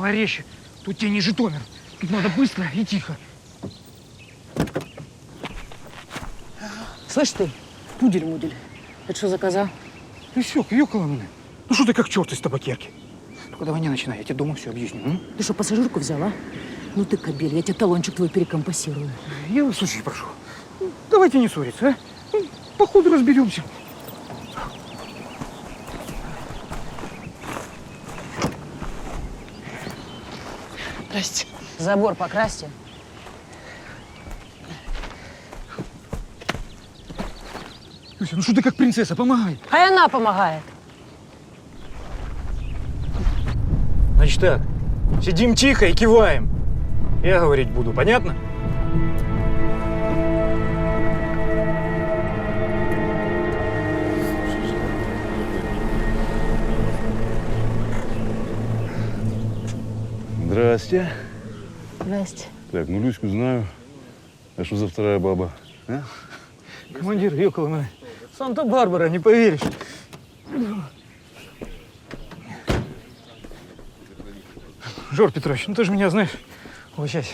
Давай резче. Тут тебе не Житомир. Тут надо быстро и тихо. Слышь ты, пудель-мудель, это что заказал? Ты все, ёкала меня. Ну что ты как черт из табакерки? Только давай не начинай, я тебе дома все объясню. М? Ты что, пассажирку взял, а? Ну ты кобель, я тебе талончик твой перекомпассирую. Я вас очень прошу. Давайте не ссориться, а? По ходу разберемся. Здрасте. Забор покрасьте. Люся, ну что ты как принцесса, помогай. А и она помогает. Значит так, сидим тихо и киваем. Я говорить буду, понятно? Здрасте. Здрасте. Так, ну Люську знаю. А что за вторая баба? А? Командир, ёкала меня. Санта-Барбара, не поверишь. Жор Петрович, ну ты же меня знаешь. Угощайся.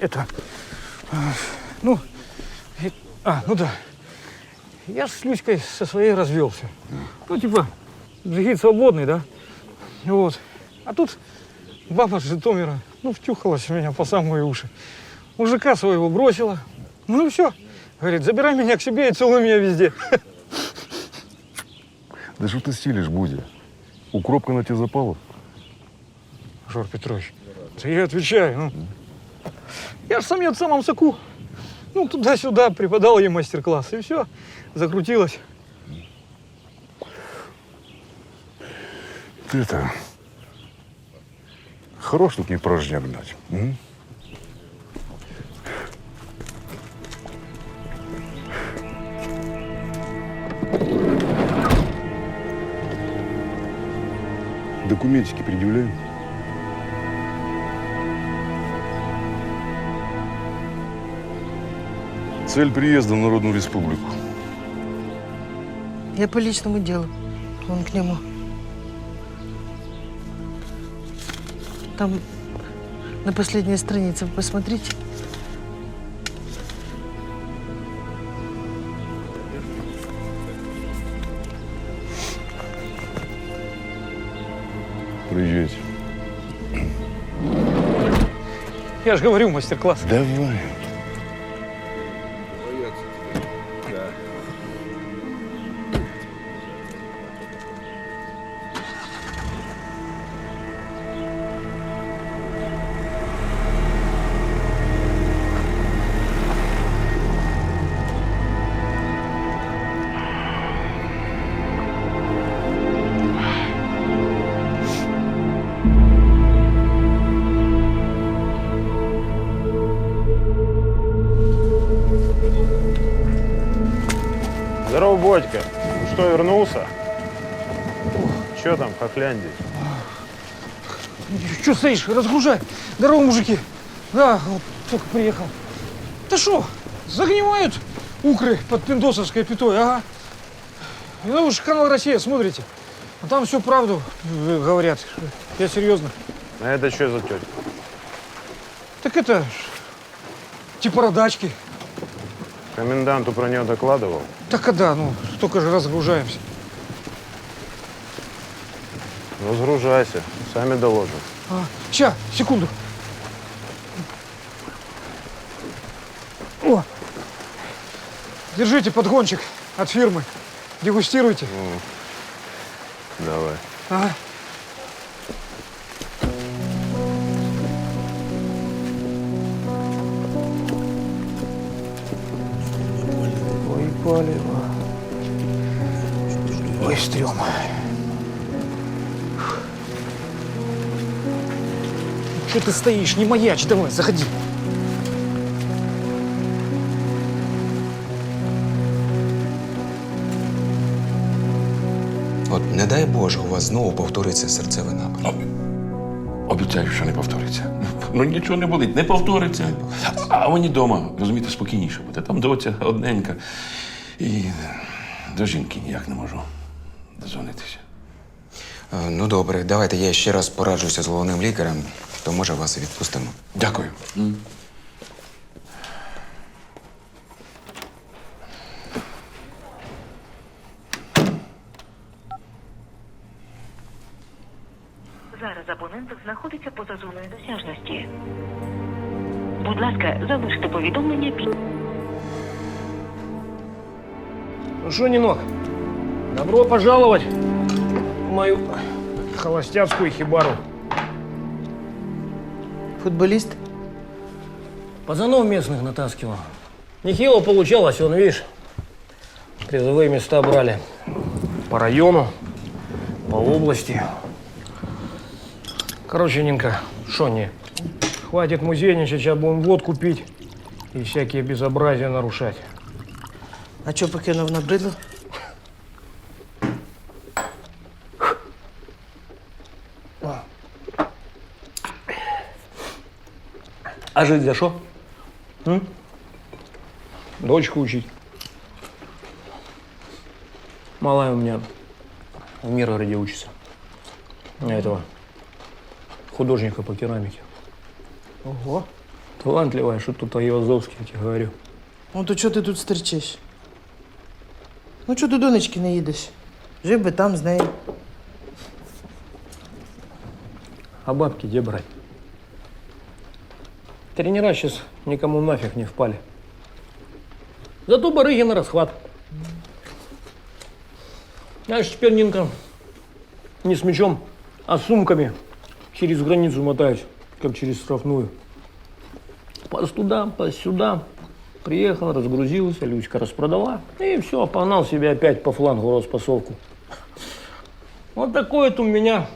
Это... Ну... ну да. Я ж с Люськой со своей развелся. Ну, типа, джигит свободный, да? Вот. А тут баба с Житомира, ну, втюхалась в меня по самые уши. Мужика своего бросила. Ну и все. Говорит, забирай меня к себе и целуй меня везде. Да что ты стилишь, Будя? Укропка на тебе запала? Жор Петрович, да я отвечаю, ну. Я ж самец в самом соку. Ну, туда-сюда преподал ей мастер-класс, и все, закрутилось. Ты это... Хорош тут не порожняк гнать. М? Документики предъявляем. Цель приезда в Народную Республику. Я по личному делу. Вон к нему. Там на последней странице вы посмотрите. Проезжайте. Я же говорю, мастер-класс. Давай. Здорово, Бодька. Ну что, вернулся? Че там, Хохляндии? Что стоишь? Разгружай. Здорово, мужики. Да, вот только приехал. Да что, загнивают укры под пиндосовской пятой, ага. Ну вы же канал «Россия» смотрите. А там всю правду говорят. Я серьезно. А это что за тетя? Так это типа родачки. Коменданту про нее докладывал? Так а да, ну, только же разгружаемся. Разгружайся, сами доложим. Ща, секунду. О! Держите подгончик от фирмы. Дегустируйте. Давай. Ага. Ой, палево. Ой, стрём. Что ты стоишь? Не маячь, давай, заходи. От не дай Боже, у вас знову повториться серцевий напад. Обіцяю, що не повториться. Ну нічого не болить, не повториться. А мені вдома, розумієте, спокійніше буде. Там доця одненька. І до жінки ніяк не можу дозвонитися. Ну добре, давайте я ще раз пораджуся з головним лікарем, то може вас і відпустимо. Дякую. Зараз абонент знаходиться поза зоною досяжності. Будь ласка, залиште повідомлення під... Ну что, Нинок, добро пожаловать в мою холостяцкую хибару. Футболист? Пацанов местных натаскивал. Нехило получалось, вон, видишь, призовые места брали. По району, по области. Короче, Нинка, шо не, хватит музейничать, сейчас будем водку пить и всякие безобразия нарушать. А чого покинув набридло? А жить за что? Дочку учить. Малая у меня в Миргороде учится. На этого художника по керамике. Ого. Талантливая, что тут Айвазовский, я тебе говорю. Ну то чого ти тут стерчиш? Ну чого до донечки не їдеш? Жив би там з нею. А бабки где брать? Тренера сейчас никому нафиг не впали. Зато барыги на расхват. Знаешь, теперь, Нинка, не с мячом, а с сумками через границу мотаюсь, как через штрафную. Пас туда, пас сюда. Приехал, разгрузился, Люська распродала. И все, погнал себе опять по флангу распасовку. Вот такой вот у меня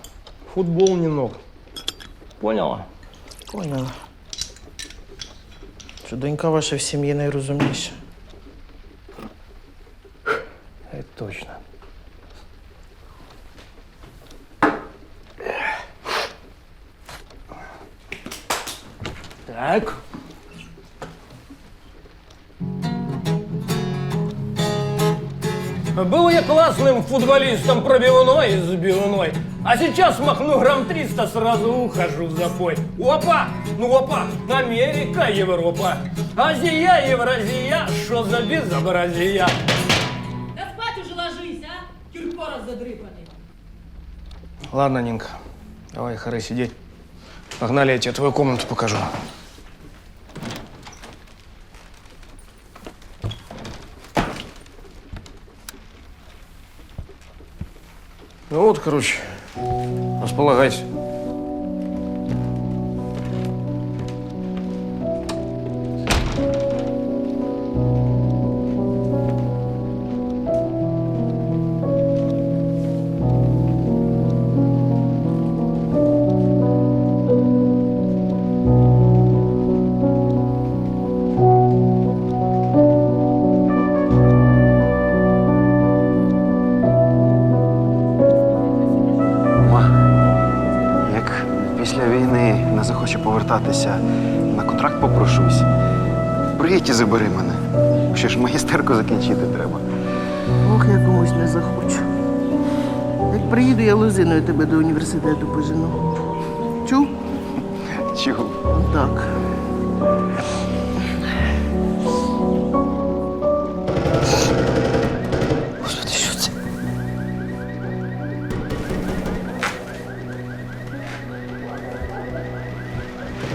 футбол, Нинок. Поняла? Поняла. Що донька ваша в сім'ї найрозумніша. Это точно. Так. Был я классным футболистом пробивной и забивной, а сейчас махну грамм 300, сразу ухожу в запой. Опа! Ну опа! Америка, Европа! Азия, Евразия, что за безобразие? Да спать уже ложись, а? Киркоров задрыпанный. Ладно, Нинка, давай, хоры сидеть. Погнали, я тебе твою комнату покажу. Ну вот, короче, располагайся. Як після війни не захочу повертатися, на контракт попрошусь. Приїдь і забери мене. Ще ж магістерку закінчити треба. Ох, я комусь не захочу. Як приїду, я лозиною тебе до університету пожену. Чув? Чого? Так. Господи, що це?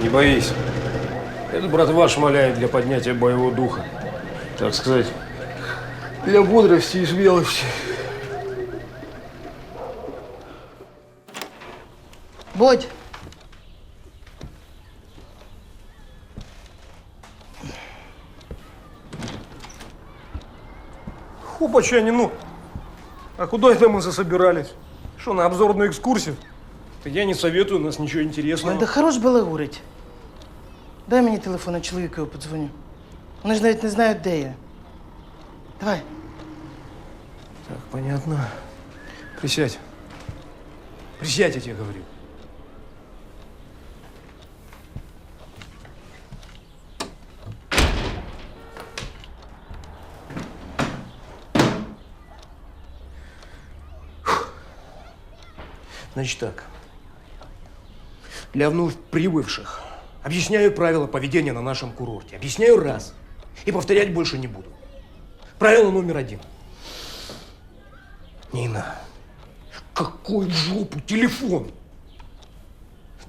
Не боись. Это братва шмаляет для поднятия боевого духа. Так сказать, для бодрости и смелости. Бодь! Хупача, ну. А куда это мы засобирались? Что, на обзорную экскурсию? Я не советую, у нас ничего интересного. Ой, да хорош балагурить. Дай мені телефон, я чоловікові подзвоню. Вони ж навіть не знають, де я. Давай. Так, понятно. Присядь. Присядь, я тебе говорю. Значит так. Для вновь прибывших объясняю правила поведения на нашем курорте. Объясняю раз. И повторять больше не буду. Правило номер 1. Нина, какой в жопу телефон?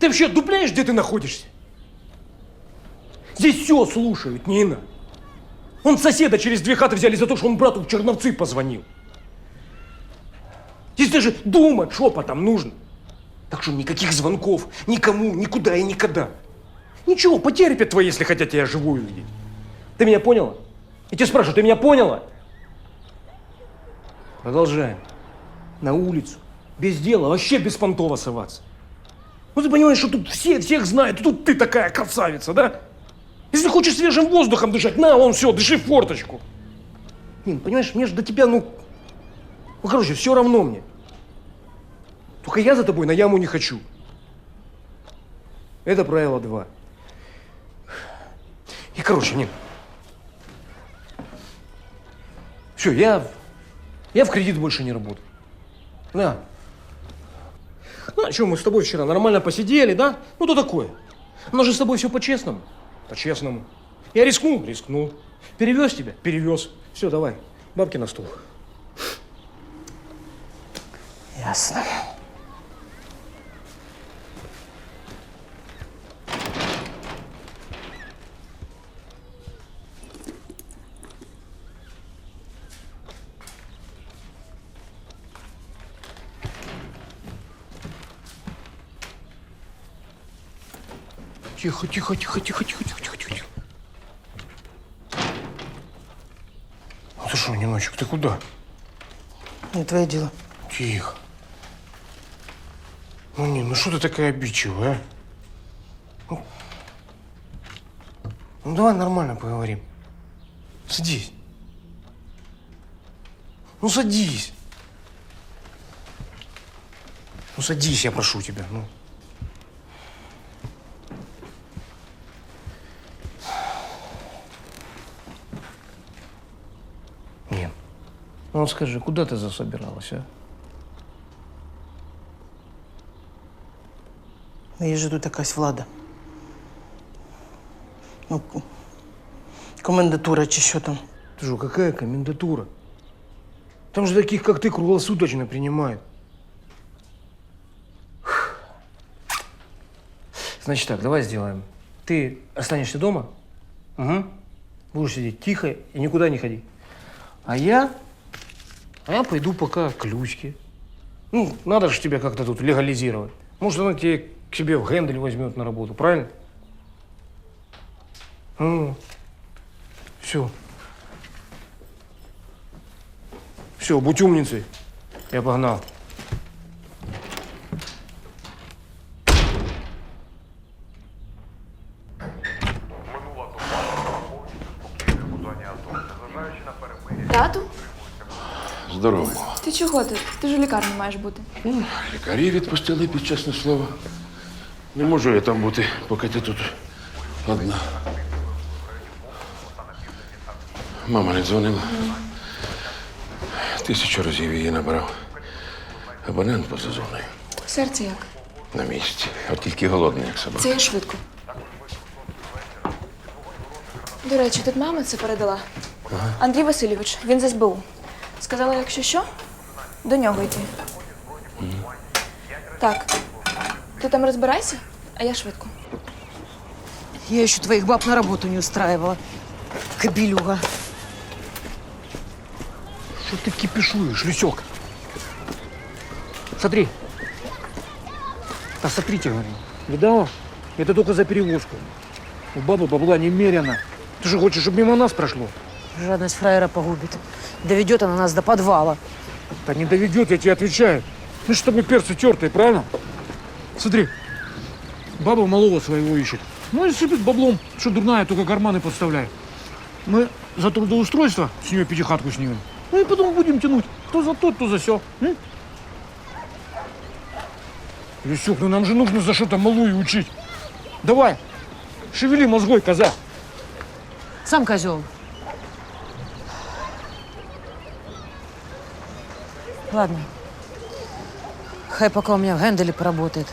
Ты вообще дупляешь, где ты находишься? Здесь все слушают, Нина. Он соседа через 2 хаты взяли за то, что он брату в Черновцы позвонил. Здесь даже думать шепотом нужно. Так что никаких звонков никому, никуда и никогда. Ничего, потерпят твои, если хотят тебя живую видеть. Ты меня поняла? Я тебя спрашиваю, ты меня поняла? Продолжаем. На улицу. Без дела, вообще без понтова соваться. Ну ты понимаешь, что тут все всех знают, и тут ты такая красавица, да? Если хочешь свежим воздухом дышать, на, вон все, дыши в форточку. Нин, понимаешь, мне же до тебя, короче, все равно мне. Только я за тобой на яму не хочу. Это правило 2. И, короче, Нин. Все, я в кредит больше не работаю. Да. Ну, а что, мы с тобой вчера нормально посидели, да? Ну, то такое. У нас же с тобой все по-честному. По-честному. Я рискнул? Рискнул. Перевез тебя? Перевез. Все, давай. Бабки на стол. Ясно. Тихо, тихо, тихо, тихо, тихо, тихо, тихо, тихо. Ну ты что, Ниночек, ты куда? Не твое дело. Тихо. Ну, Нин, ну что ты такая обидчивая, а? Ну, давай нормально поговорим. Садись. Ну, садись. Ну, садись, я прошу тебя, ну. Нин, ну вот скажи, куда ты засобиралась, а? Виїжджу тут якась влада. Ну, комендатура чи що там. Ты что, какая комендатура? Там же таких, как ты, круглосуточно принимают. Значит так, давай сделаем. Ты останешься дома, будешь сидеть тихо и никуда не ходи. А я пойду пока к Люське. Ну, надо же тебя как-то тут легализировать. Может, она тебе к себе в Гендель возьмет на работу, правильно? Все. Все, будь умницей. Я погнал. Тату? Здорово. Ти чого ти? Ти ж у лікарні маєш бути. Лікарі відпустили під чесне слово. Не можу я там бути, поки ти тут одна. Мама не дзвонила. 1000 разів її набрав. Абонент поза зоною. Серце як? На місці. От тільки голодний, як собака. Це я швидко. До речі, тут мама це передала. Андрій Васильович, він з СБУ. Сказала, якщо що, до нього йти. Так, ти там розбирайся, а я швидко. Я еще твоих баб на работу не устраивала. Кобелюга. Что ты кипишуешь, Люсек? Смотри. Смотрите, говорю. Видала? Это только за перевозку. У бабы бабла немерено. Ты же хочешь, чтобы мимо нас прошло? Жадность фраера погубит. Доведет она нас до подвала. Да не доведет, я тебе отвечаю. Ну, что мы перцы тертые, правильно? Смотри. Баба малого своего ищет. Ну и сыпет баблом, что дурная, только карманы подставляет. Мы за трудоустройство с нее 5-хатку снимем. Ну и потом будем тянуть. То за то, то за сё. Люсюк, ну нам же нужно за что-то малую учить. Давай, шевели мозгой, коза. Сам козел. Ладно. Хай пока у меня в Генделе поработает.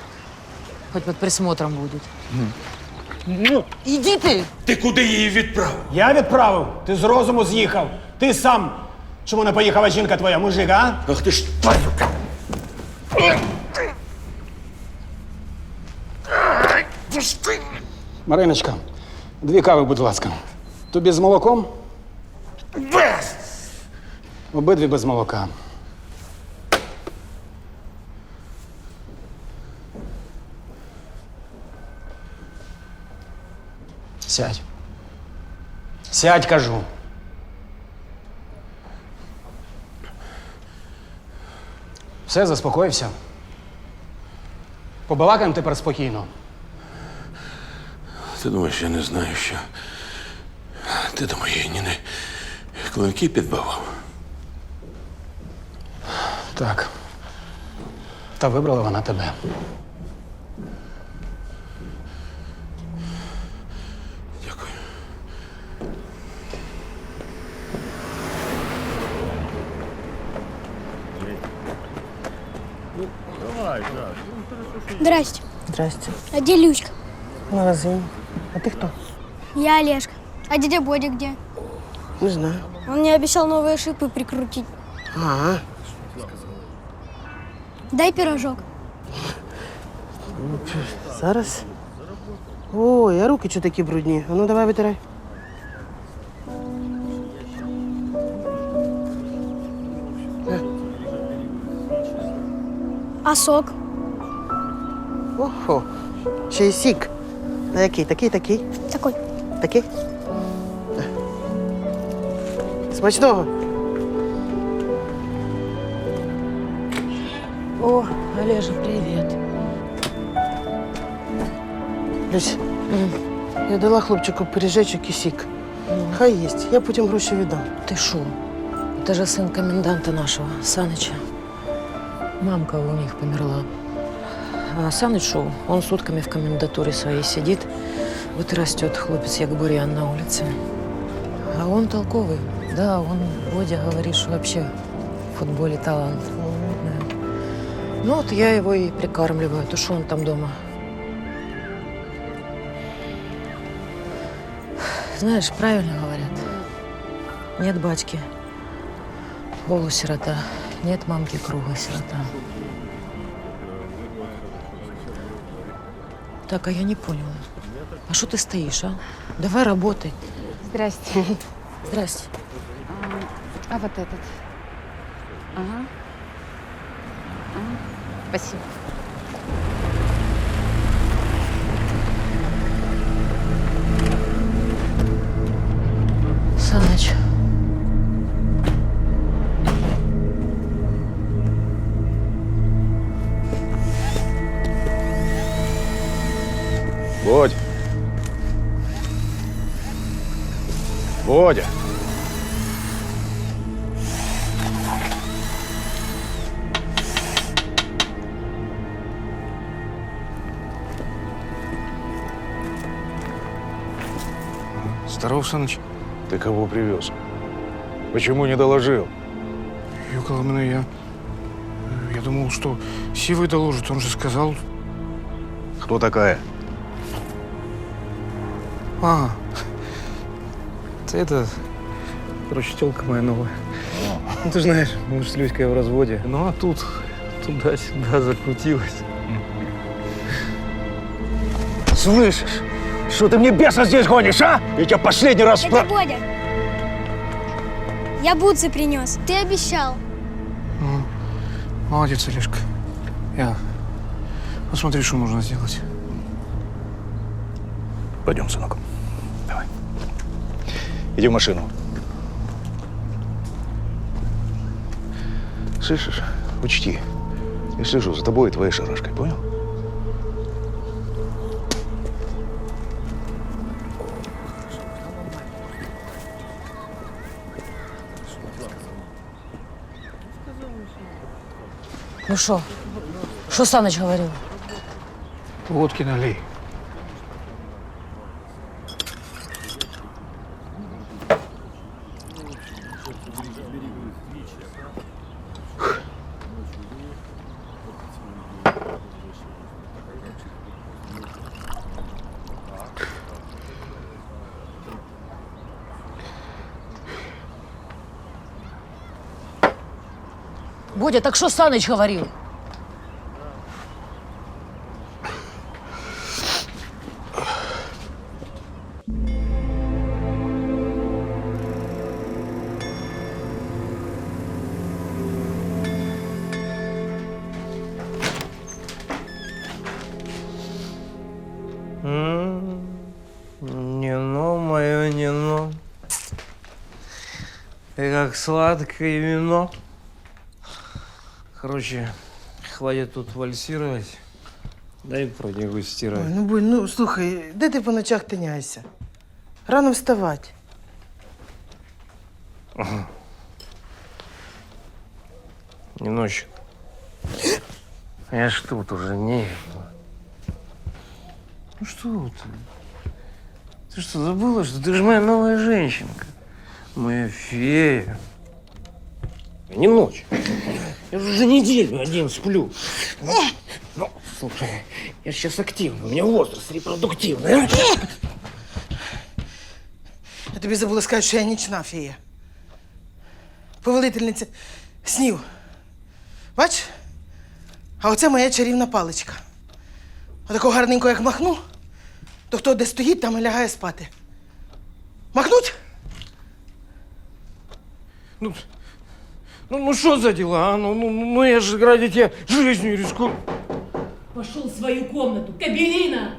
Хоть под присмотром будет. Иди ты! Ти куди її відправив? Я відправив, ти з розуму з'їхав. Ти сам. Чому не поїхала жінка твоя, мужик, а? Ах ти ж твою. Мариночка, 2 кави, будь ласка. Тобі з молоком? Без! Обидві без молока. Сядь. Сядь, кажу. Все, заспокоївся. Побалакаємо тепер спокійно. Ти думаєш, я не знаю, що ти до моєї Ніни клинки підбивав? Так. Та вибрала вона тебе. Дякую. Здрасте. Здрасте. А где Люська? В магазине. А ты кто? Я Олежка. А дядя Бодя где? Не знаю. Он мне обещал новые шипы прикрутить. А, Дай пирожок. зараз. Ой, а руки що такі брудні? А ну давай витирай. А сок? Охо. Ще й сік. А який? Такий? Такой. Такий? Смачного. О, Олежа, привет. Люсь, я дала хлопчику пиріжечок і сік. Хай їсть, я потім гроші віддам. Ты шо? Это же сын коменданта нашего, Саныча. Мамка у них померла. А Саныч шо? Он сутками в комендатуре своей сидит. Вот и растет хлопец, як бурьян на улице. А он толковый. Да, он, Бодя, говорит, что вообще в футболе талант. Да. Ну вот я его и прикармливаю. То что он там дома? Знаешь, правильно говорят. Нет батьки, полусирота. Нет мамки, круглая сирота. Так, а я не поняла. А что ты стоишь, а? Давай работай. Здрасте. Здрасте. А вот этот? Ага. Спасибо. Саныч. Бодя. Бодя. Здоров, Саныч. Ты кого привез? Почему не доложил? Около меня я думал, что Сивый доложит. Он же сказал... Кто такая? А, это, короче, тёлка моя новая. Ну, ты знаешь, мы же с Люськой в разводе. Ну, а тут туда-сюда закрутилась. Слышишь? Что ты мне беса здесь гонишь, а? Я тебя последний раз Дядя Бодя, я бутсы принес. Ты обещал. Молодец, Олежка. Посмотри, что нужно сделать. Пойдем, сынок. Давай. Иди в машину. Слышишь? Учти. Я слежу за тобой и твоей шарашкой, понял? Ну что? Что Саныч говорил? Водки налей. Бодя, так що Санич говорив? Нино, мое Нино. Ты как сладкое вино. Короче, хватит тут вальсировать. Дай продегустировать. Ой, ну, Буль, ну слухай, де ти по ночах тиняєшся? Рано вставати. Ниночек. Я ж тут уже не... Ну что ты? Ты что, забыла, что ты же моя новая женщинка? Моя фея. Не ночь. Я же уже неделю один сплю. Ну, слушай, я сейчас активный, у меня возраст репродуктивный. А? Я тобі забула сказати, що я нічна фея. Повелительниця снів. Бач? А оце моя чарівна паличка. Отако гарненько, як махну, то хто де стоїть, там і лягає спати. Махнуть? Ну что за дела, а? Ну я же ради тебя жизнью рискую. Пошел в свою комнату, Кабелина!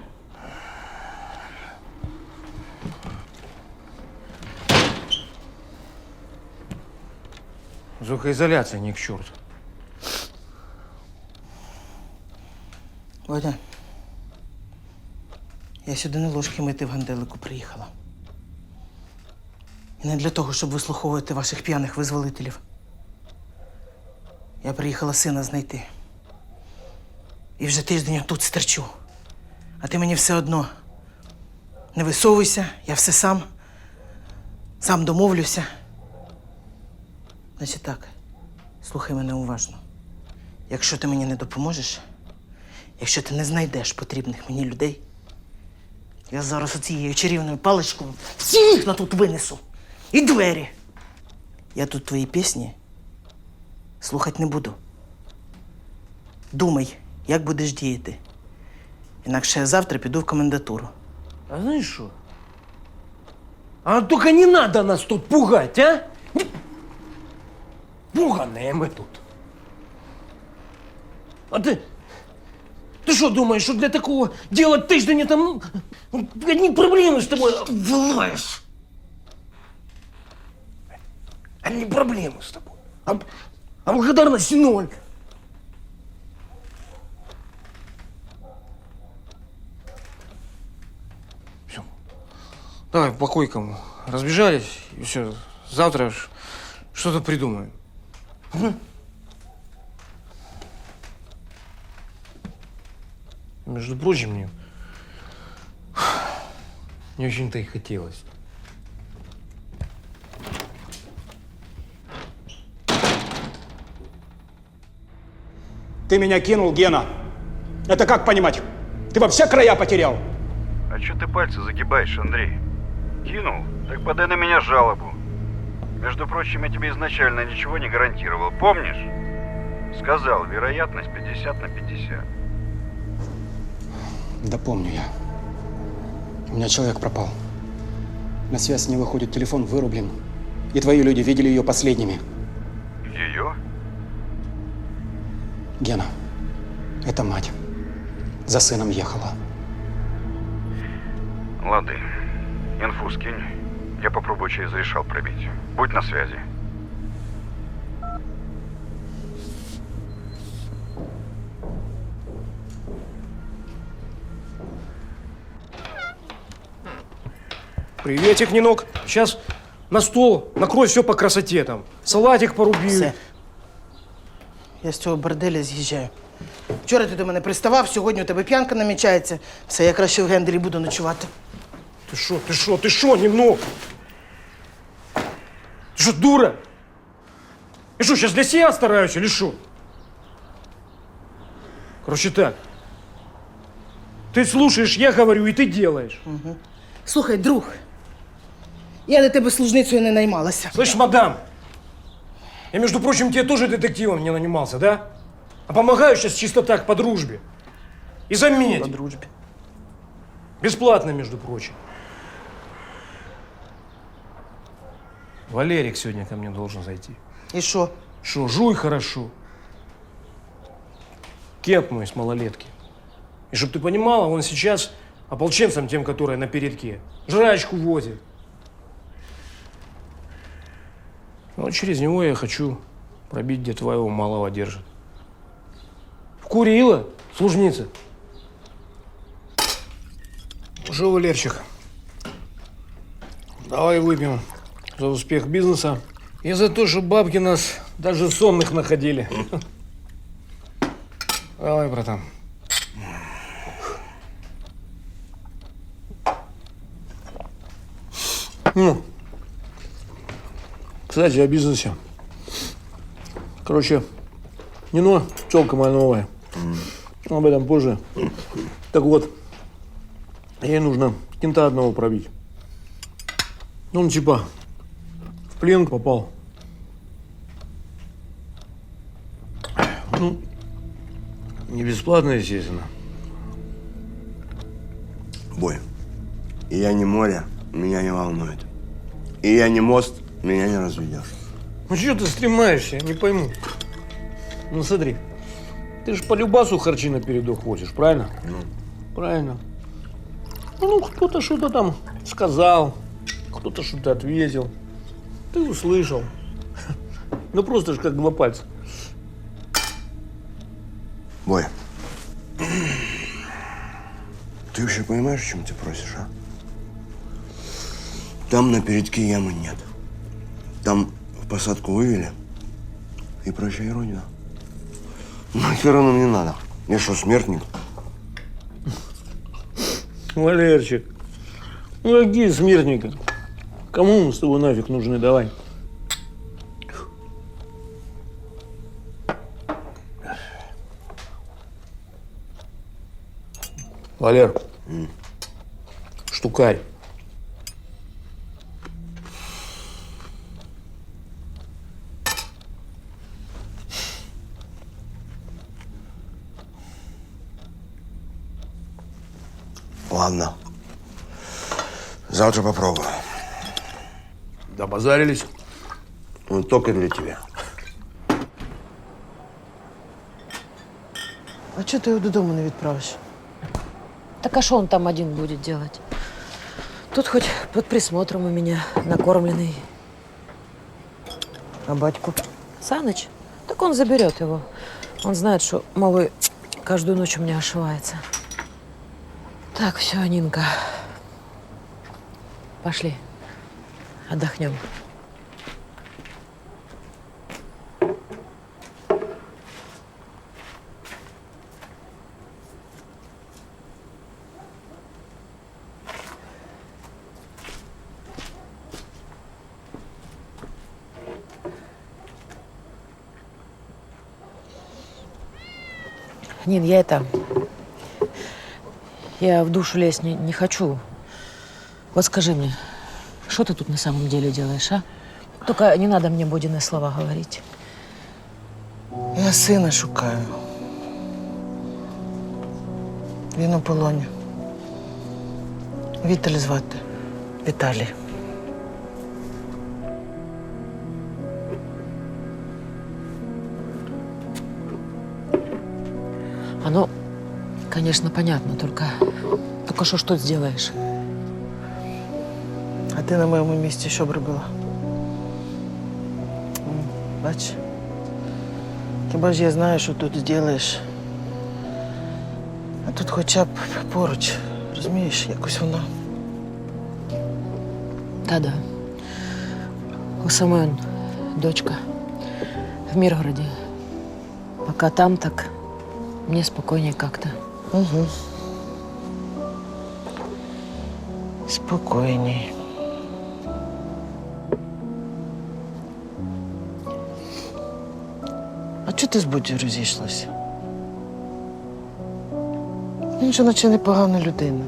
Звукоизоляция не к черту. Водя, я сюди не ложки мити в ганделику приїхала. І не для того, щоб вислуховувати ваших п'яних визволителів. Я приїхала сина знайти. І вже тиждень тут стерчу. А ти мені все одно не висовуйся, я все сам домовлюся. Значить так, слухай мене уважно. Якщо ти мені не допоможеш, якщо ти не знайдеш потрібних мені людей, я зараз оцією чарівною паличкою всі вікна тут винесу. І двері. Я тут твої пісні слухати не буду. Думай, як будеш діяти. Інакше я завтра піду в комендатуру. А знаешь что? А только не надо нас тут пугать, а? Пуганые мы тут. А ты что думаешь, что для такого дела тиждень там одни проблемы с тобой влаешь? Одни проблемы с тобой. А благодарности ноль. Все. Давай по койкам разбежались, и все. Завтра что-то придумаем. Угу. Между прочим, мне не очень-то и хотелось. Ты меня кинул, Гена. Это как понимать? Ты вообще края потерял? А что ты пальцы загибаешь, Андрей? Кинул? Так подай на меня жалобу. Между прочим, я тебе изначально ничего не гарантировал, помнишь? Сказал, вероятность 50/50. Да помню я. У меня человек пропал. На связь не выходит, телефон вырублен. И твои люди видели ее последними. Ее? Гена, это мать. За сыном ехала. Лады. Инфу скинь. Я попробую через решал пробить. Будь на связи. Приветик, Нинок. Сейчас на стол накрой все по красоте там. Салатик поруби. Все. Я з цього борделя з'їжджаю. Вчора ти до мене приставав, сьогодні у тебе п'янка намічається. Все, я краще в генделі буду ночувати. Ты шо, Нинок? Ты что, дура? Я что, сейчас для себя стараюсь или что? Короче так. Ты слушаешь, я говорю, и ты делаешь. Угу. Слухай, друг, я до тебе служницею не наймалася. Слышь, мадам, Я, между прочим, тебе тоже детективом не нанимался, да? А помогаю сейчас чисто так, по дружбе. И заметь. По дружбе. Бесплатно, между прочим. Валерик сегодня ко мне должен зайти. И что? Шо, жуй хорошо. Кент мой с малолетки. И чтоб ты понимала, он сейчас ополченцам тем, которые на передке, жрачку возит. Вот через него я хочу пробить, где твоего малого держит. Вкурила, служница. Что, Валерчик, давай выпьем за успех бизнеса и за то, что бабки нас даже сонных находили. Давай, братан. Ну, кстати, о бизнесе. Короче, Нино, тёлка моя новая. Об этом позже. Так вот, ей нужно кента одного пробить. Он типа в плен попал. Ну, не бесплатно, естественно. Бой, и я не море, меня не волнует. И я не мост, меня не разведешь. Ну что ты стремаешься, я не пойму. Ну смотри, ты же по любасу харчи на передок возишь, правильно? Ну. Правильно. Ну, кто-то что-то там сказал, кто-то что-то ответил. Ты услышал. Ну просто же как два пальца. Бой, ты вообще понимаешь, о чем ты просишь, а? Там на передке ямы нет. Там в посадку вывели. И прощай, родина. Нахер оно мне надо? Я что, смертник? Валерчик, ну какие смертники? Кому мы с тобой нафиг нужны? Давай. Валер, штукарь. Ладно. Завтра попробую. Добазарились? Ну, только для тебя. А чого ти його додому не відправиш? Так а что он там один будет делать? Тут хоть под присмотром у меня накормленный. А батько? Саныч? Так он заберет его. Он знает, что малой каждую ночь у меня ошивается. Так, все, Нинка. Пошли. Отдохнем. Нин, я в душу лезть не хочу. Вот скажи мне, что ты тут на самом деле делаешь, а? Только не надо мне Бодины слова говорить. Я сина шукаю. Він у полоні. Віталь звати. Віталій. Оно, конечно, понятно, только что ж тут сделаешь? А ти на моєму місці що б робила? Бач? Хіба ж я знаю, що тут зробиш? А тут хоча б поруч, розумієш, якось воно. Да. У самой он дочка в Миргороде. Пока там, так мне спокойнее как-то. Угу. Спокійний. А чого ти з Бодю розійшлася? Він же наче непогана людина.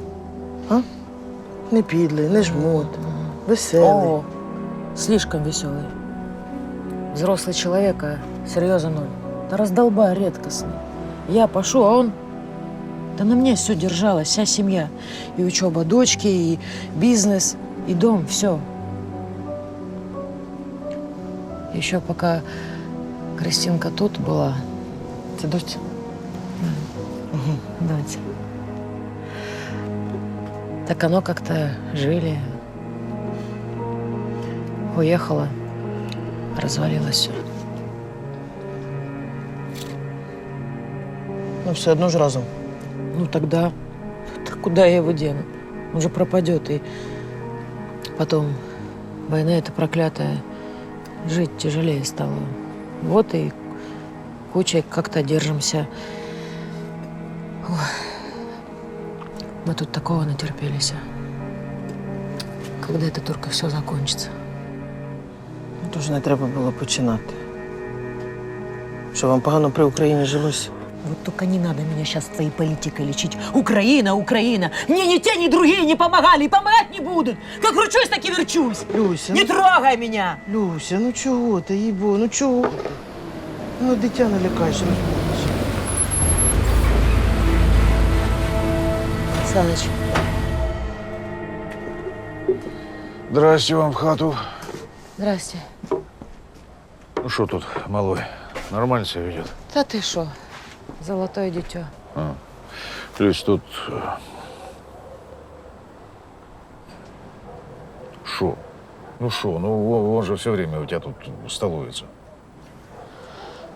А? Не підлий, не жмут, веселий. О, слишком веселый. Взрослый человек, а серьезно ноль. Да раздолбай редкостный. Я пошу, а он... Да на мне все держалось, вся семья. И учеба дочки, и бизнес, и дом, все. Еще пока Кристинка тут была. Ты дочь? Да. Дочь. Так оно как-то жили. Уехала. Развалилось все. Ну, все одно ж разом. Ну тогда, куда я его дену? Он же пропадет. И потом война эта проклятая. Жить тяжелее стало. Вот и кучей как-то держимся. Ой. Мы тут такого натерпелись. Когда это только все закончится? Ну, тож не треба було починати. Що вам погано при Україні жилось? Вот только не надо меня сейчас твоей политикой лечить. Украина, Украина. Мне ни те, ни другие не помогали и помогать не будут. Как кручусь, так и верчусь. Люся, Не трогай меня. Люся, ну чого ти, їбо, ну чого ти? Ну, дитя не лякаєш, розбудиш. Саныч, Здрасте вам в хату. здрасте. Ну что тут, малой, нормально себя ведет? Да ты шо, золотое дитё. Люсь, тут... Шо? Ну шо? Ну он же все время у тебя тут столуется.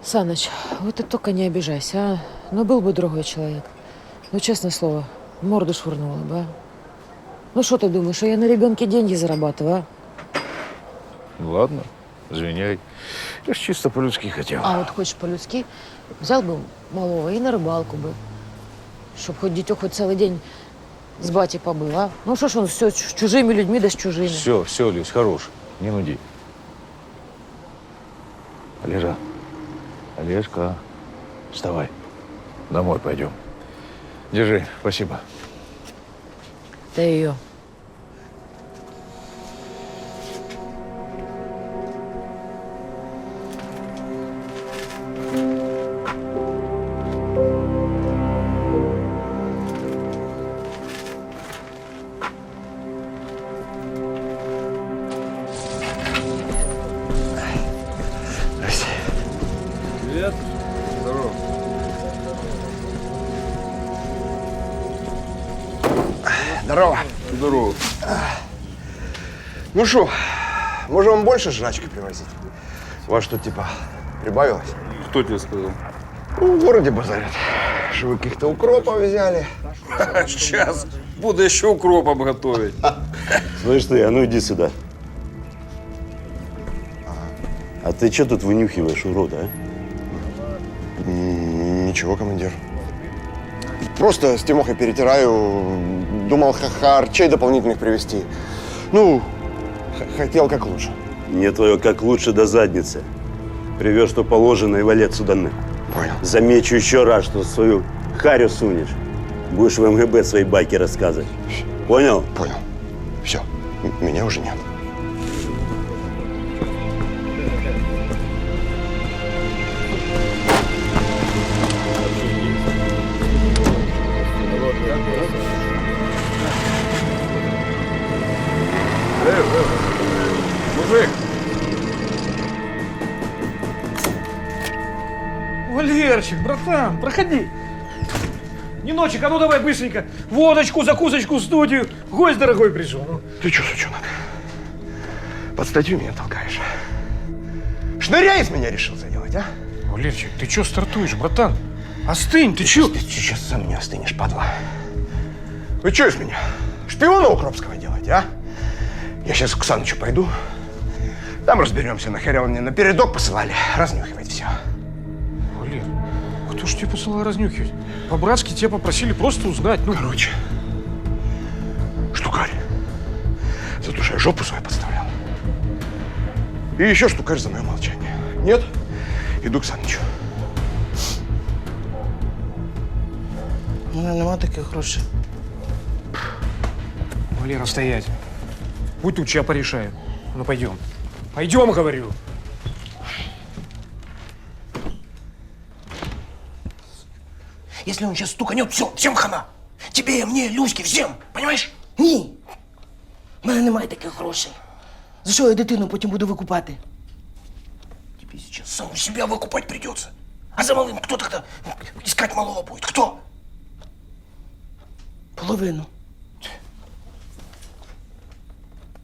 Саныч, вот ты только не обижайся, а? Ну, был бы другой человек. Ну, честное слово, морду швырнула бы, а? Ну, что ты думаешь, что я на ребенке деньги зарабатываю, а? Ну, ладно, извиняй. Я ж чисто по-людски хотел. А вот хочешь по-людски, взял бы малого и на рыбалку бы. Чтоб хоть дитё хоть целый день с батей побыл, а? Ну, что ж он все с чужими людьми, да с чужими. Все, Люсь, хорош, не нуди. Олежа, Олежка, вставай, домой пойдем. Держи, спасибо. Да ее. Привет. Здорово. Здорово. Здорово. Ну что, можем вам больше жрачки привозить? У вас что, типа, прибавилось? Кто тебе сказал? Ну, в городе базарят. Что вы каких-то укропов взяли? Сейчас буду еще укропом готовить. Слышь ты, а ну иди сюда. А ты что тут вынюхиваешь, урода, а? Ничего, командир. Просто с Тимохой перетираю. Думал, харчей дополнительных привезти. Ну, хотел как лучше. Мне твое как лучше до задницы. Привез, что положено, и вали отсюда на. Понял. Замечу еще раз, что свою харю сунешь. Будешь в МГБ свои байки рассказывать. Понял? Понял. Все, меня уже нет. Мужик! Валерчик, братан, проходи. Ниночек, а ну давай быстренько. Водочку, закусочку в студию. Гость дорогой пришел. Ну. Ты что, сучонок? Под статью меня толкаешь. Шныря из меня решил заделать, а? Валерчик, ты что стартуешь, братан? Остынь, ты чё? Ты сейчас сам не остынешь, падла. Вы что из меня? Шпиона Укропского делаете, а? Я сейчас к Санычу пойду. Там разберемся, нахера вы мне напередок посылали. Разнюхивать все. Валер, кто ж тебе посылал разнюхивать? По-братски тебя попросили просто узнать. Ну, короче, штукарь. За то, что я жопу свою подставлял. И еще штукарь за мое молчание. Нет? Иду к Санычу. У мене нема таких грошей. Валера, стоять. Будь тут, я порешаю. Ну, пойдем. Пойдем, говорю. Если он сейчас стуканет, все, всем хана. Тебе, мне, Люське, всем, понимаєш? Ні. У мене немає таких грошей. За що я дитину потім буду викупати? Тебе сейчас саму себя выкупать придется. А за малым кто тогда искать малого будет? Кто? Половину.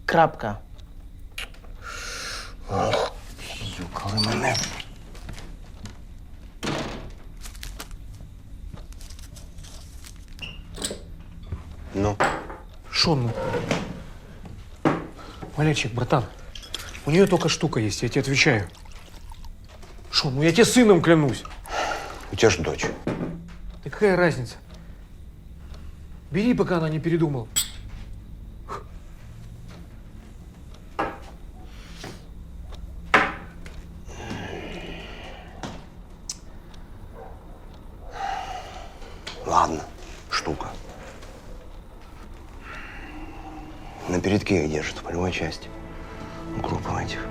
Крапка. Ох, юкали мене. Ну? Шо ну? Валерчик, братан, у нее только штука есть, я тебе отвечаю. Шо, ну я тебе сыном клянусь. У тебя же дочь. Да какая разница? Бери, пока она не передумала. Ладно, штука. На передке их держат, в полевой части. Группам этих.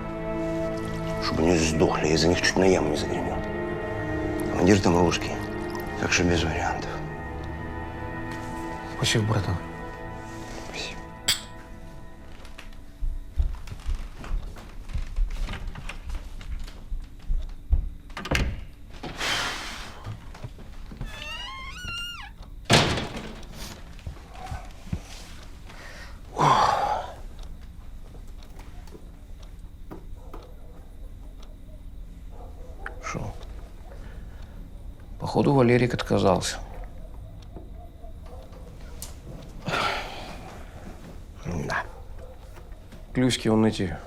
Чтобы они сдохли, я из-за них чуть на яму не загремел. Командир там русский, так что без вариантов. Спасибо, братан. Спасибо. Шо? Походу, Валерик отказался. Да. К Люське вон эти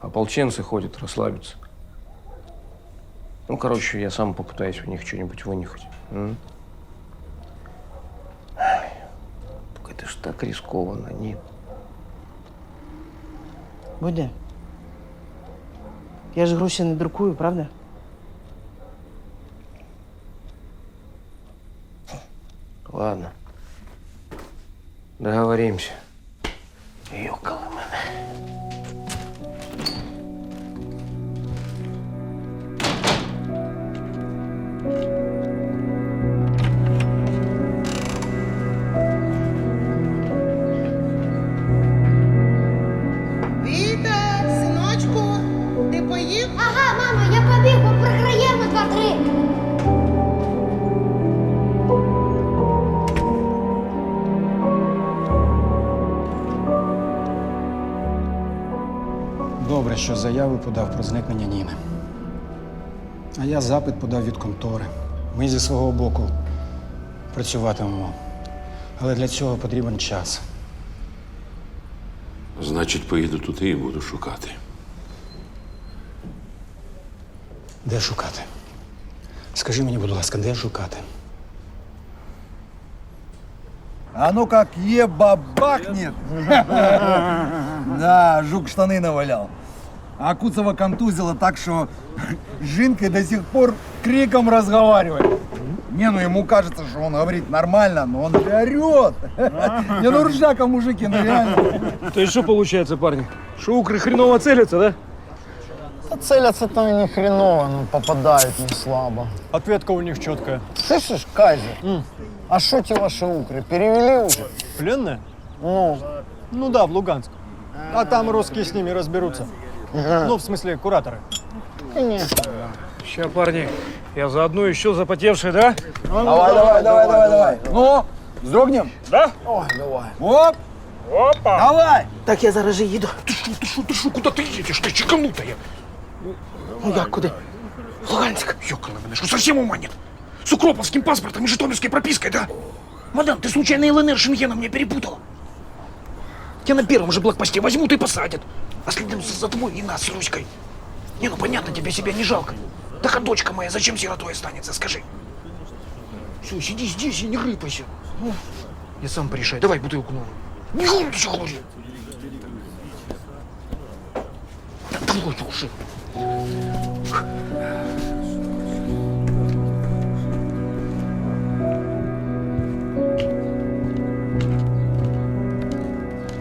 ополченцы ходят, расслабиться. Ну, короче, я сам попытаюсь у них что-нибудь вынюхать. Только это ж так рискованно, нет? Буде. Я ж гроші не друкую, правда? Ладно. Договоримся. Ёкало мене. Віта, синочку, ти поїв? Ага, мама, я побіг, бо програємо 2-3. Добре, що заяву подав про зникнення Ніни. А я запит подав від контори. Ми зі свого боку працюватимемо. Але для цього потрібен час. Значить, поїду туди і буду шукати. Де шукати? Скажи мені, будь ласка, де шукати? А ну как ебабахнет. Да, жук штаны навалял. А Куцева контузило так, что Жинка до сих пор криком разговаривает. Не, ну ему кажется, что он говорит нормально, но он же орет. Не, ну ржака, мужики, ну реально. То есть что получается, парни? Что укры хреново целятся, да? Целятся-то они хреново, но попадают не слабо. Ответка у них четкая. Слышишь, Кайзер? А что те ваши укры? Перевели уже? Пленные? Ну? Ну да, в Луганск. А там русские с ними разберутся. Ну, в смысле, кураторы. Конечно. Ща, парни, я заодно еще запотевший, да? Давай. Ну, вздрогнем? Да? Ой, давай. Оп! Опа! Давай! Так я зараз же їду. Ты шо, куда ты едешь? Ты чеканутая. Ну як, куди? Луганськ. Ёкало мене, что совсем ума нет? С укроповским паспортом и житомирской пропиской, да? Мадам, ты случайно ЛНР Шенгеном не перепутала? Тебя на первом же блокпосте возьмут и посадят. А следом за тобой и нас с Руськой. Не, ну понятно, тебе себя не жалко. Так а дочка моя зачем сиротой останется, скажи? Все, сиди здесь и не рыпайся. Я сам порешаю. Давай бутылку новую. Не хочешь, хуже. Давай, слушай.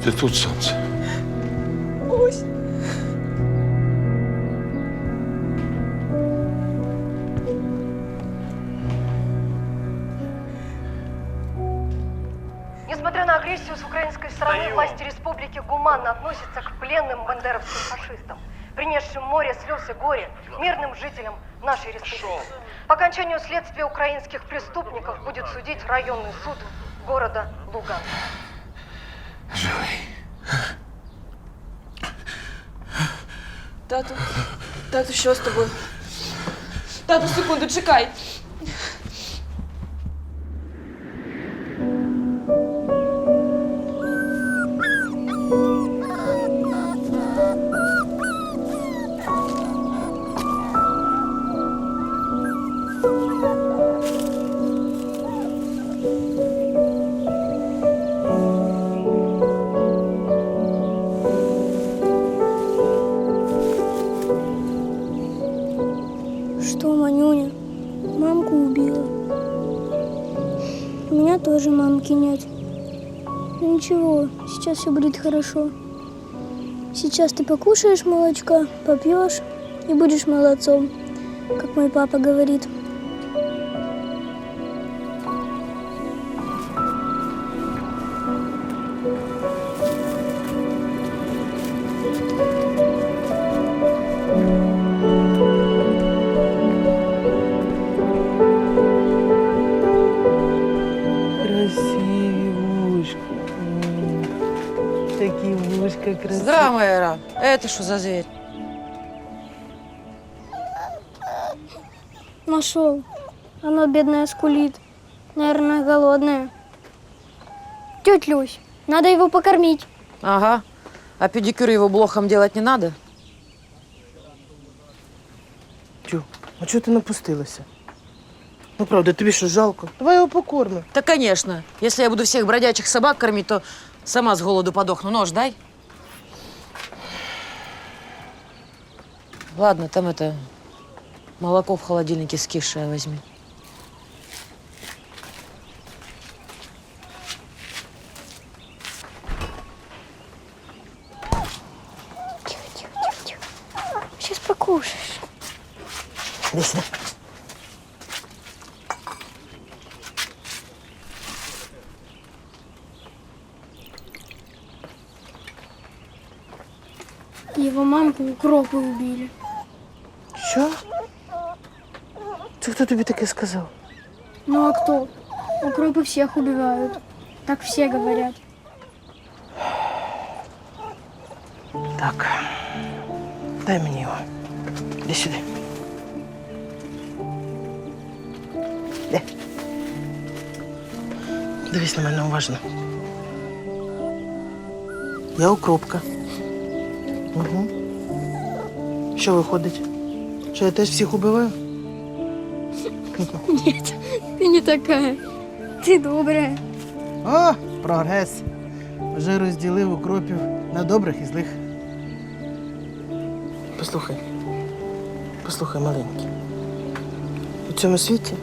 Ти тут, сонце. Ось. Несмотря на агрессию с украинской стороны, власти республики гуманно относятся к пленным бандеровским фашистам, принесшим море слез и горя мирным жителям нашей республики. По окончанию следствия украинских преступников будет судить районный суд города Луганска. Тату, що з тобою? Тату, секунду, чекай. Что, Манюня, мамку убила? У меня тоже мамки нет. Ну ничего, сейчас все будет хорошо. Сейчас ты покушаешь молочка, попьешь и будешь молодцом, как мой папа говорит. Красивушка. Такие ушка красивые. Здравствуй, Майра. Это что за зверь? Нашел. Оно, бедное, скулит. Наверное, голодное. Тетя Люсь, надо его покормить. Ага. А педикюр его блохом делать не надо? Тю, а чого ти напустилася? Ну, правда, тобі що, жалко? Давай його покормимо. Да, конечно. Если я буду всех бродячих собак кормить, то сама с голоду подохну. Нож дай. Ладно, там это... Молоко в холодильнике скисшее возьми. Тихо. Сейчас покушаешь. Иди сюда. Его мамку укропы убили. Що? Це хто тобі таке сказав? Ну а кто? Укропы всех убивают. Так все говорят. Так. Дай мені його. Іди сюди. Де? Дивись на мене уважно. Я укропка. Угу. Що виходить? Що я теж всіх убиваю? Нет, ты не такая. Ты добрая. О, прогрес. Вже розділив укропів на добрих і злих. Послухай, маленький. У цьому світі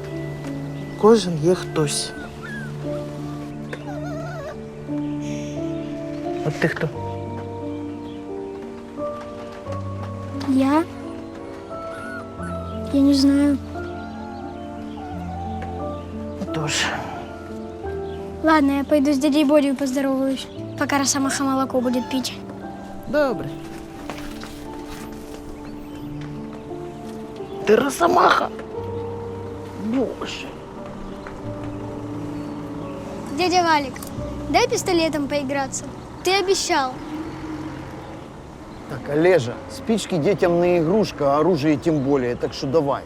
кожен є хтось. От ти хто? Я? Я не знаю. Тож. Ладно, я пойду с дядей Бодей поздороваюсь, пока Росомаха молоко будет пить. Добре. Ти Росомаха? Боже. Дядя Валик, дай пистолетом поиграться. Ты обещал. Так, Олежа, спички детям не игрушка, а оружие тем более, так что давай.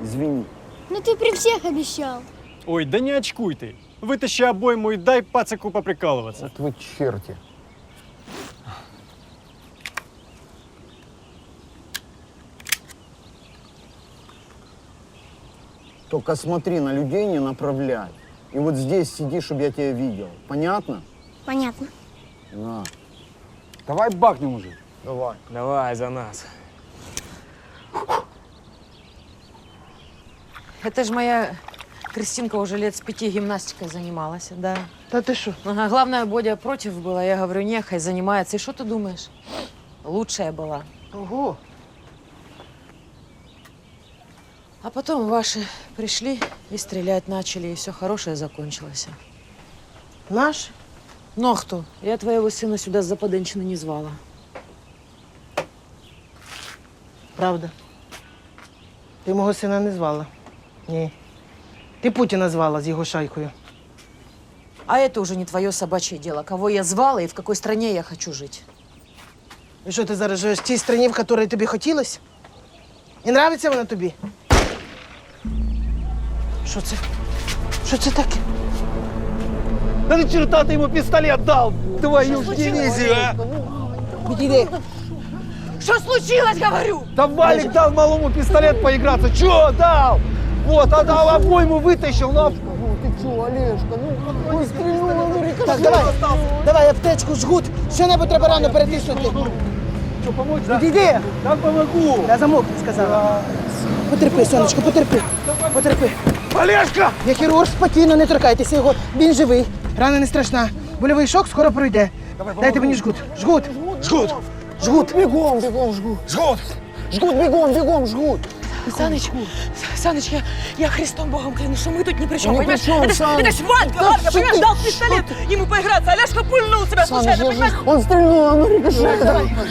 Извини. Ну ты при всех обещал. Ой, да не очкуй ты. Вытащи обойму и дай пацаку поприкалываться. Вот вы черти. Только смотри, на людей не направляй. И вот здесь сиди, чтобы я тебя видел. Понятно? Понятно. На. Давай бахнем уже. Давай. Давай за нас. Это ж моя Кристинка уже лет с 5 гимнастикой занималась, да. Да ты что? Ага, главное, Бодя против была. Я говорю, нехай занимается. И что ты думаешь? Лучшая была. Ого. А потом ваши пришли и стрелять начали, и все хорошее закончилось. Наш? Ну а кто? Я твоего сына сюда с западенщины не звала. Правда. Ти мого сина не звала. Ні. Ти Путіна звала з його шайкою. А это уже не твое собачье дело. Кого я звала и в какой стране я хочу жить. І що, ти зараз живеш в тій країні, в якій тобі хотілося? І нравиться вона тобі? Що це? Що це таке? Да на черта ты ему пистолет дал, твою ж дивизию, а! Иди. Что случилось, говорю? Да Валик дал малому пистолет поиграться. Чё дал? Вот, а дал обойму вытащил, но... Ну ты чё, Олежка, ну стрельнула, ну рикошет. Так, давай аптечку, жгут. Що-небудь треба рано перетиснути. Что, помочь? Іди. Да помогу. Я замок сказала. Потерпи, сонечко, потерпи. Потерпи. Олежка! Я хірург, спокійно, не торкайтеся його. Він живий. Рана не страшна. Больовий шок скоро пройде. Дайте мені жгут. Жгут. Жгут. Жгут. Бегом, бегом, жгут. Жгут. Жгут, бегом, бегом, жгут. Саныч, я Христом Богом клянусь, что мы тут ни при чем, Ну, понимаешь? при чем, это Саныч? ж Ванька, Да Ванька, что понимаешь, ты- дал пистолет ему поиграться, а Ляшка пульнул тебя случайно, понимаешь? Он стрельнул, ну рикошет.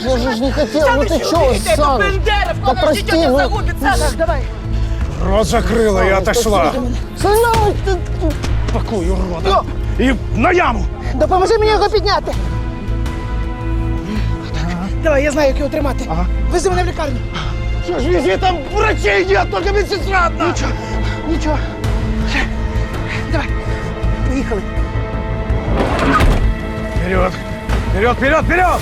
Я же ж не хотел, ну ты чё, это Саныч? Бендеров, Да кого прости, ждёт, ну... загубит, Саныч. Давай. Рот закрыла и отошла. Саныч, ты... Пакуй, урода. И на яму. Допоможи мені його підняти. Давай, я знаю, як його тримати. Вези мене в лікарню. Что ж, везде там врачей нет, только медсестра одна. Нічого. Давай. Поїхали. Вперед! Вперед, вперед, вперед!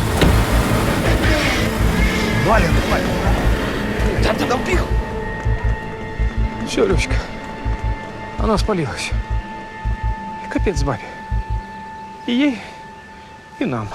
Валя, давай. Да ты добил. Все, Люська, она спалилась. И капец бабе. И ей, и нам.